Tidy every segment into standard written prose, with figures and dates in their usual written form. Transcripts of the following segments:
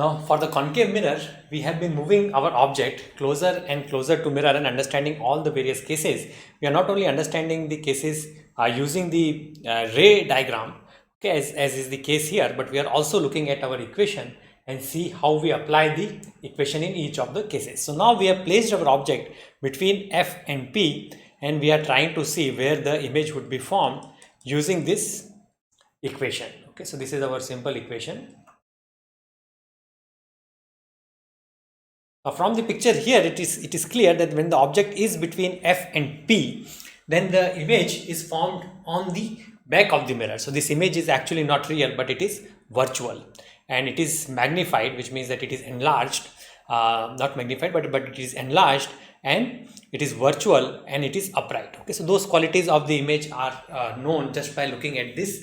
Now for the concave mirror, we have been moving our object closer and closer to mirror and understanding all the various cases. We are not only understanding the cases using the ray diagram, okay, as is the case here, but we are also looking at our equation and see how we apply the equation in each of the cases. So now we have placed our object between F and P and we are trying to see where the image would be formed using this equation. Okay, so this is our simple equation. From the picture here, it is clear that when the object is between F and P, then the image is formed on the back of the mirror. So this image is actually not real, but it is virtual, and it is magnified, which means that it is enlarged, not magnified, but it is enlarged, and it is virtual, and it is upright. Okay, so those qualities of the image are known just by looking at this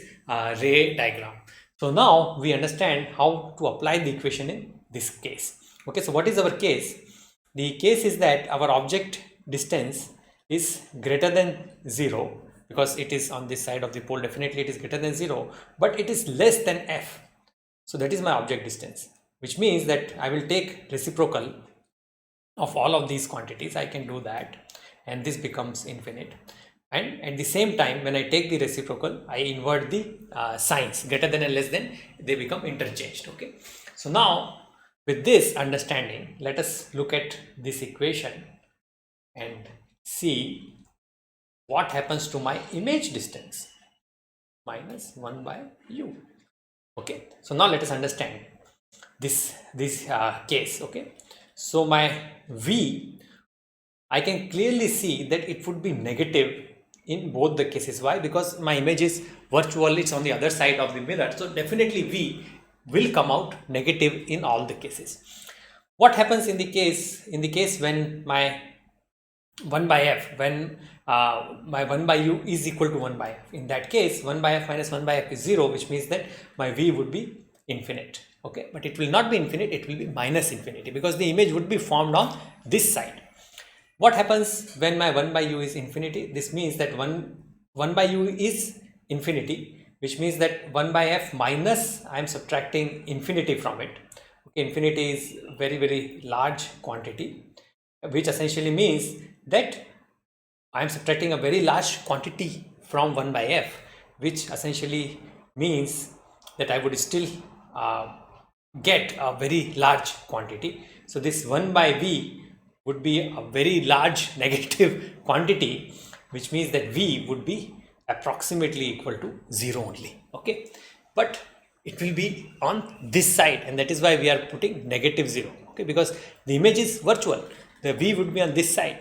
ray diagram. So now we understand how to apply the equation in this case. Okay, so what is our case? The case is that our object distance is greater than 0 because it is on this side of the pole. Definitely it is greater than 0, but it is less than F. So that is my object distance, which means that I will take reciprocal of all of these quantities. I can do that, and this becomes infinite. And at the same time, when I take the reciprocal, I invert the signs. Greater than and less than, they become interchanged. Okay, so now with this understanding, let us look at this equation and see what happens to my image distance minus 1 by u. Okay, so now let us understand this case. Okay, so my v, I can clearly see that it would be negative in both the cases. Why? Because my image is virtual, it's on the other side of the mirror, so definitely v will come out negative in all the cases. What happens in the case when my 1 by f, when my 1 by u is equal to 1 by f? In that case, 1 by f minus 1 by f is 0, which means that my v would be infinite. Okay, but it will not be infinite, it will be minus infinity because the image would be formed on this side. What happens when my 1 by u is infinity? This means that 1 by u is infinity, which means that 1 by f minus, I am subtracting infinity from it. Okay, infinity is very large quantity, which essentially means that I am subtracting a very large quantity from 1 by f, which essentially means that I would still get a very large quantity. So this 1 by v would be a very large negative quantity, which means that v would be approximately equal to 0 only. Okay, but it will be on this side, and that is why we are putting negative 0. Okay, because the image is virtual, the v would be on this side.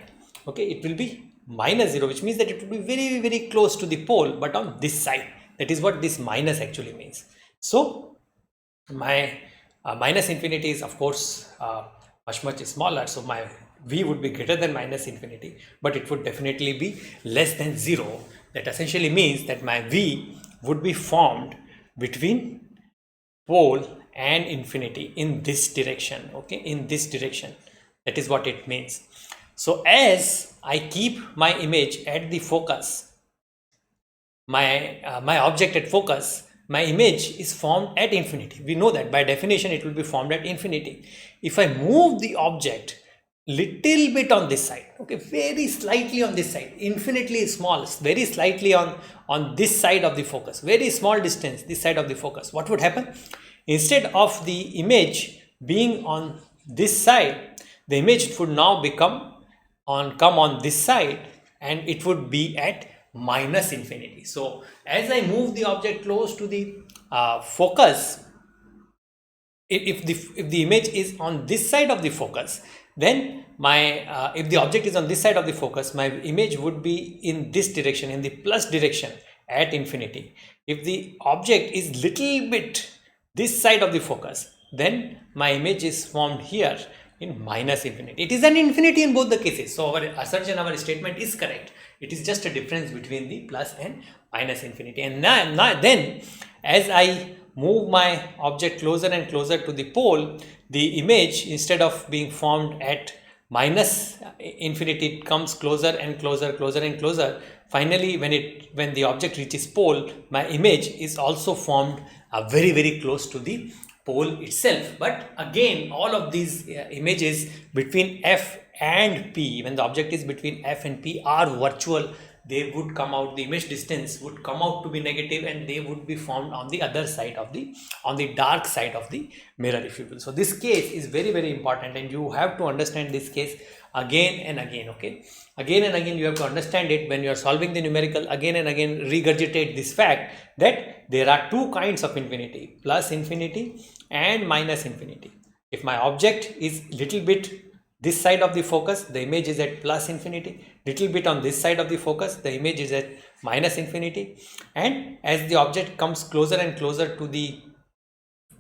Okay, it will be minus 0, which means that it will be very close to the pole, but on this side. That is what this minus actually means. So my minus infinity is of course much smaller, so my v would be greater than minus infinity, but it would definitely be less than 0. That essentially means that my v would be formed between pole and infinity in this direction. Okay, in this direction, that is what it means. So as I keep my image at the focus, my object at focus, my image is formed at infinity. We know that by definition it will be formed at infinity. If I move the object little bit on this side, okay, very slightly on this side, infinitely small, very slightly on this side of the focus, very small distance this side of the focus, what would happen? Instead of the image being on this side, the image would now come on this side, and it would be at minus infinity. So as I move the object close to the focus, if the image is on this side of the focus, then my if the object is on this side of the focus, my image would be in this direction, in the plus direction at infinity. If the object is little bit this side of the focus, then my image is formed here in minus infinity. It is an infinity in both the cases. So our assertion, our statement is correct. It is just a difference between the plus and minus infinity. And now then, as I move my object closer and closer to the pole, the image, instead of being formed at minus infinity, it comes closer and closer. Finally, when the object reaches pole, my image is also formed very close to the pole itself. But again, all of these images between F and P, when the object is between F and P, are virtual. They would come out, the image distance would come out to be negative, and they would be formed on the other side of on the dark side of the mirror, if you will. So this case is very, very important, and you have to understand this case again and again. Okay, again and again you have to understand it when you are solving the numerical. Again and again regurgitate this fact that there are two kinds of infinity, plus infinity and minus infinity. If my object is little bit this side of the focus, the image is at plus infinity. Little bit on this side of the focus, the image is at minus infinity. And as the object comes closer and closer to the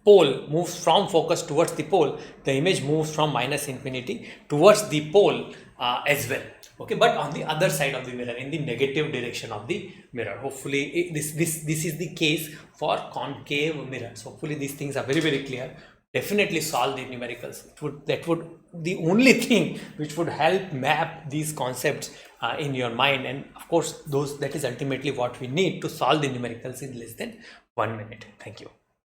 pole, moves from focus towards the pole, the image moves from minus infinity towards the pole as well. Okay, but on the other side of the mirror, in the negative direction of the mirror. Hopefully this is the case for concave mirrors. Hopefully these things are very, very clear. Definitely solve the numericals. That would the only thing which would help map these concepts in your mind, and of course that is ultimately what we need to solve the numericals in less than 1 minute. Thank you.